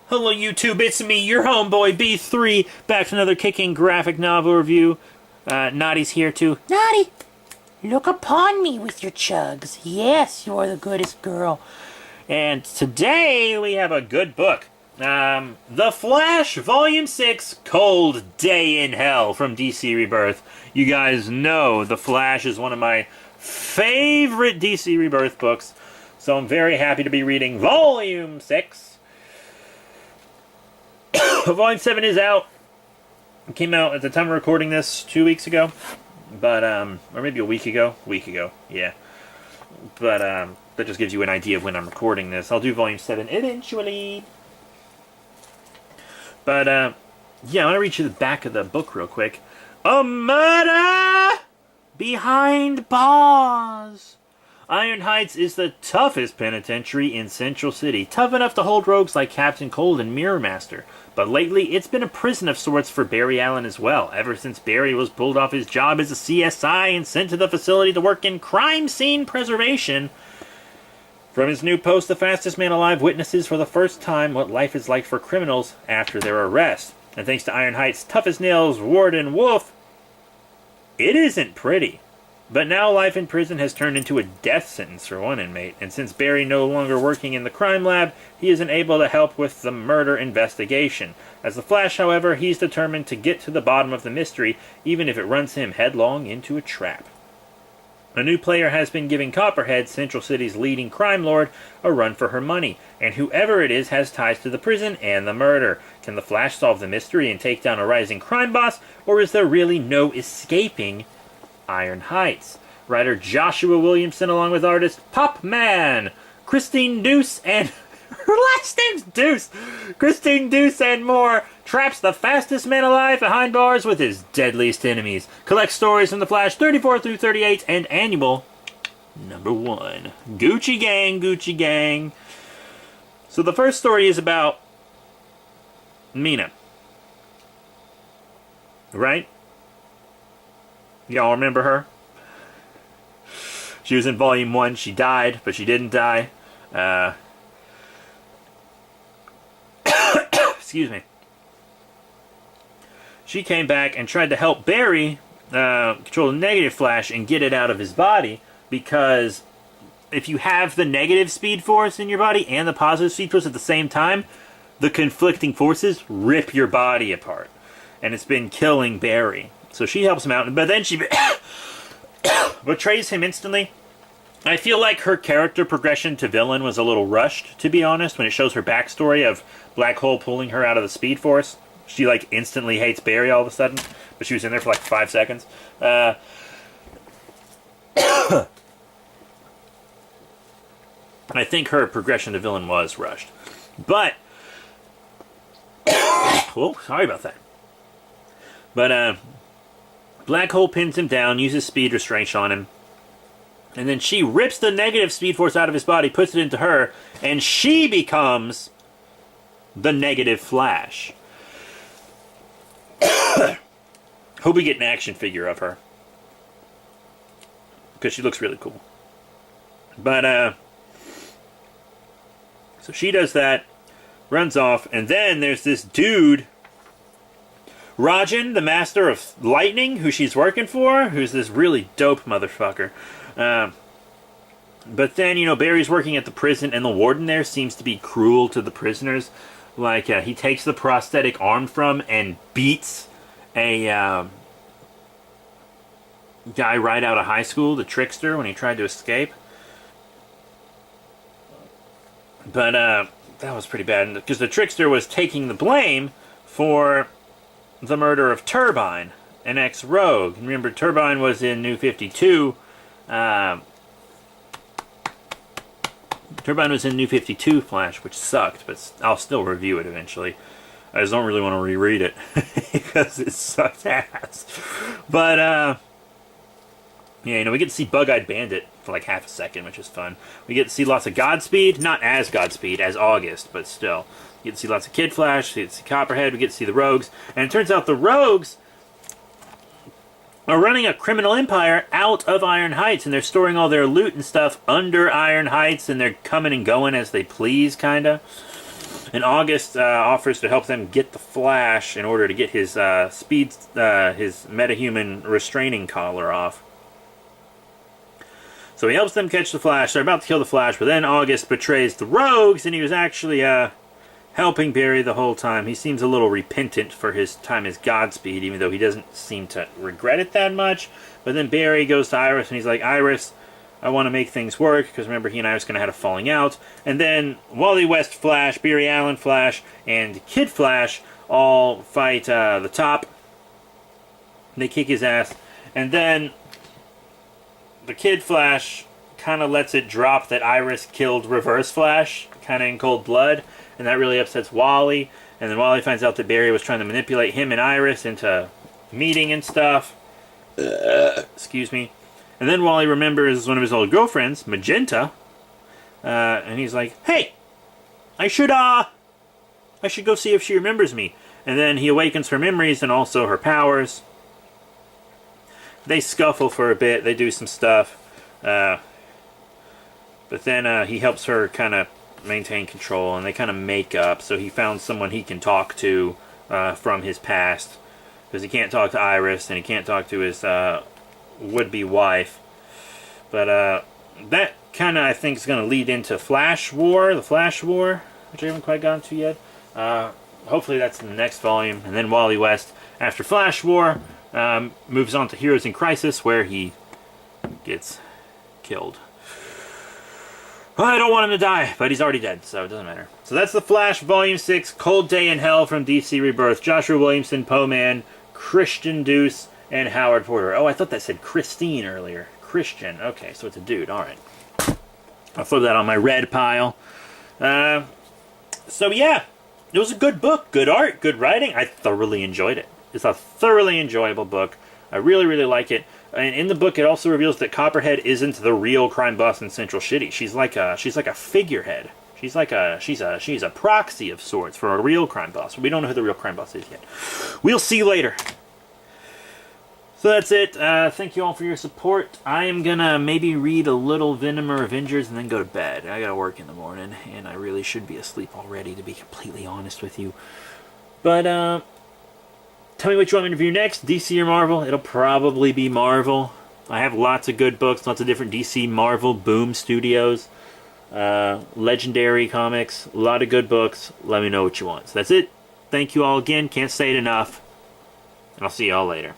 Hello YouTube, it's me, your homeboy B3, back to another kicking graphic novel review. Naughty's here too. Naughty, look upon me with your chugs. Yes, you're the goodest girl. And today we have a good book. The Flash, Volume 6, Cold Day in Hell from DC Rebirth. You guys know The Flash is one of my favorite DC Rebirth books, so I'm very happy to be reading Volume 6. Volume 7 is out. It came out at the time of recording this 2 weeks ago. But, or maybe a week ago. Yeah. But, that just gives you an idea of when I'm recording this. I'll do Volume 7 eventually. But, yeah, I want to read you the back of the book real quick. A murder behind bars. Iron Heights is the toughest penitentiary in Central City, tough enough to hold rogues like Captain Cold and Mirror Master. But lately, it's been a prison of sorts for Barry Allen as well, ever since Barry was pulled off his job as a CSI and sent to the facility to work in crime scene preservation. From his new post, the fastest man alive witnesses for the first time what life is like for criminals after their arrest. And thanks to Iron Heights' tough as nails Warden Wolf, it isn't pretty. But now life in prison has turned into a death sentence for one inmate, and since Barry no longer working in the crime lab, he isn't able to help with the murder investigation. As the Flash, however, he's determined to get to the bottom of the mystery, even if it runs him headlong into a trap. A new player has been giving Copperhead, Central City's leading crime lord, a run for her money, and whoever it is has ties to the prison and the murder. Can the Flash solve the mystery and take down a rising crime boss, or is there really no escaping Iron Heights? Writer Joshua Williamson, along with artist Pop Man, Christine Deuce, and her last name's Deuce, Christine Deuce and more, traps the fastest man alive behind bars with his deadliest enemies. Collect stories from The Flash 34 through 38 and annual #1. Gucci Gang, Gucci Gang. So the first story is about Mina. Right? Y'all remember her? She was in Volume 1. She died, but she didn't die. Excuse me. She came back and tried to help Barry control the negative Flash and get it out of his body, because if you have the negative Speed Force in your body and the positive Speed Force at the same time, the conflicting forces rip your body apart. And it's been killing Barry. So she helps him out, but then she betrays him instantly. I feel like her character progression to villain was a little rushed, to be honest, when it shows her backstory of Black Hole pulling her out of the Speed Force. She, like, instantly hates Barry all of a sudden, but she was in there for, like, 5 seconds. I think her progression to villain was rushed. But, oh, sorry about that. But, Black Hole pins him down, uses speed restraint on him, and then she rips the negative Speed Force out of his body, puts it into her, and she becomes the negative Flash. Hope we get an action figure of her, because she looks really cool. But, so she does that, runs off, and then there's this dude, Rajan, the Master of Lightning, who she's working for, who's this really dope motherfucker. But then, you know, Barry's working at the prison, and the warden there seems to be cruel to the prisoners. Like, he takes the prosthetic arm from and beats a guy right out of high school, the Trickster, when he tried to escape. But, that was pretty bad, because the Trickster was taking the blame for the murder of Turbine, an ex-rogue. Remember, Turbine was in New 52. Turbine was in New 52 Flash, which sucked, but I'll still review it eventually. I just don't really want to reread it, because it sucked ass. But, yeah, you know, we get to see Bug-Eyed Bandit for like half a second, which is fun. We get to see lots of Godspeed, not as Godspeed, as August, but still. You get to see lots of Kid Flash, we get to see Copperhead, we get to see the Rogues, and it turns out the Rogues are running a criminal empire out of Iron Heights, and they're storing all their loot and stuff under Iron Heights, and they're coming and going as they please, kinda. And August offers to help them get the Flash in order to get his his metahuman restraining collar off. So he helps them catch the Flash. They're about to kill the Flash, but then August betrays the Rogues, and he was actually helping Barry the whole time. He seems a little repentant for his time as Godspeed, even though he doesn't seem to regret it that much. But then Barry goes to Iris, and he's like, Iris, I want to make things work, because remember, he and Iris kind of had a falling out. And then Wally West Flash, Barry Allen Flash, and Kid Flash all fight the Top. They kick his ass. And then the Kid Flash kind of lets it drop that Iris killed Reverse Flash, kind of in cold blood. And that really upsets Wally. And then Wally finds out that Barry was trying to manipulate him and Iris into meeting and stuff. Excuse me. And then Wally remembers one of his old girlfriends, Magenta. And he's like, hey, I should go see if she remembers me. And then he awakens her memories and also her powers. They scuffle for a bit. They do some stuff. But then he helps her kind of maintain control, and they kind of make up. So he found someone he can talk to from his past, because he can't talk to Iris and he can't talk to his would-be wife. But that kind of, I think, is going to lead into the Flash War, which I haven't quite gotten to yet. Hopefully that's in the next volume. And then Wally West, after Flash War, moves on to Heroes in Crisis, where he gets killed. Well, I don't want him to die, but he's already dead, so it doesn't matter. So that's The Flash, Volume 6, Cold Day in Hell from DC Rebirth. Joshua Williamson, Poe-Man, Christian Deuce, and Howard Porter. Oh, I thought that said Christine earlier. Christian. Okay, so it's a dude. All right. I'll throw that on my red pile. So, yeah. It was a good book. Good art. Good writing. I thoroughly enjoyed it. It's a thoroughly enjoyable book. I really, really like it. And in the book, it also reveals that Copperhead isn't the real crime boss in Central City. She's like a figurehead. She's a proxy of sorts for a real crime boss. We don't know who the real crime boss is yet. We'll see later. So that's it. Thank you all for your support. I am gonna maybe read a little Venom or Avengers and then go to bed. I gotta work in the morning, and I really should be asleep already, to be completely honest with you. But tell me what you want me to review next, DC or Marvel? It'll probably be Marvel. I have lots of good books, lots of different DC, Marvel, Boom Studios, Legendary Comics, a lot of good books. Let me know what you want. So that's it. Thank you all again. Can't say it enough. And I'll see you all later.